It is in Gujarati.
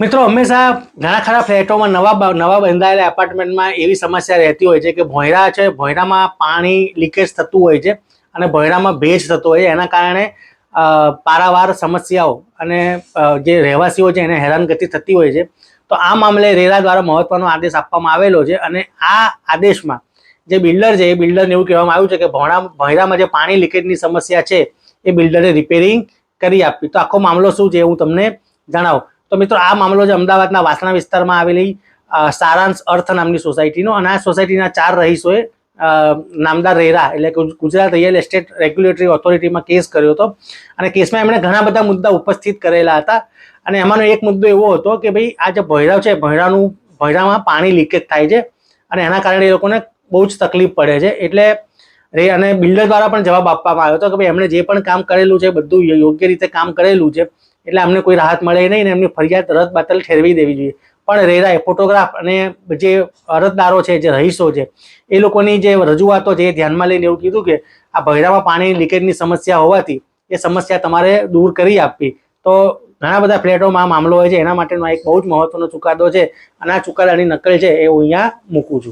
મિત્રો હંમેશા ઘણા ખરા ફ્લેટોમાં નવા બંધાયેલા એપાર્ટમેન્ટમાં એવી સમસ્યા રહેતી હોય છે કે ભોંયરા છે, ભોંયરામાં પાણી લીકેજ થતું હોય છે અને ભોંયરામાં ભેજ થતો હોય છે. એના કારણે પારાવાર સમસ્યાઓ અને જે રહેવાસીઓ છે એને હેરાનગતિ થતી હોય છે. તો આ મામલે રેરા દ્વારા મહત્વનો આદેશ આપવામાં આવેલો છે અને આ આદેશમાં જે બિલ્ડર છે એ બિલ્ડરને એવું કહેવામાં આવ્યું છે કે ભોંયરામાં જે પાણી લીકેજની સમસ્યા છે એ બિલ્ડરે રિપેરિંગ કરી આપવી. તો આખો મામલો શું છે હું તમને જણાવું. તો મિત્રો આ મામલો છે અમદાવાદના વાસણા વિસ્તારમાં આવેલી સારાંશ અર્થ નામની સોસાયટીનો, અને આ સોસાયટીના 4 રહીશોએ નામદાર રેરા એટલે કે ગુજરાત રિયલ એસ્ટેટ રેગ્યુલેટરી ઓથોરિટીમાં કેસ કર્યો હતો. અને કેસમાં એમણે ઘણા બધા મુદ્દા ઉપસ્થિત કરેલા હતા અને એમાંનો એક મુદ્દો એવો હતો કે ભાઈ આ જે ભોંયરા છે ભોંયરામાં પાણી લીકેજ થાય છે અને એના કારણે એ લોકોને બહુ જ તકલીફ પડે છે. એટલે અને બિલ્ડર દ્વારા પણ જવાબ આપવામાં આવ્યો હતો કે ભાઈ એમણે જે પણ કામ કરેલું છે બધું યોગ્ય રીતે કામ કરેલું છે, એટલે અમને કોઈ રાહત મળે નહીં ને એમની ફરિયાદ રદબાતલ ઠેરવી દેવી જોઈએ. પણ રેરાએ ફોટોગ્રાફ અને જે અરજદારો છે, જે રહીશો છે, એ લોકોની જે રજૂઆતો છે એ ધ્યાનમાં લઈને એવું કીધું કે આ ભોંયરામાં પાણી લીકેજની સમસ્યા હોવાથી એ સમસ્યા તમારે દૂર કરી આપવી. તો ઘણા બધા ફ્લેટોમાં આ મામલો હોય છે, એના માટેનો એક બહુ જ મહત્વનો ચુકાદો છે અને આ ચુકાદાની નકલ છે એ હું અહીંયા મૂકું છું.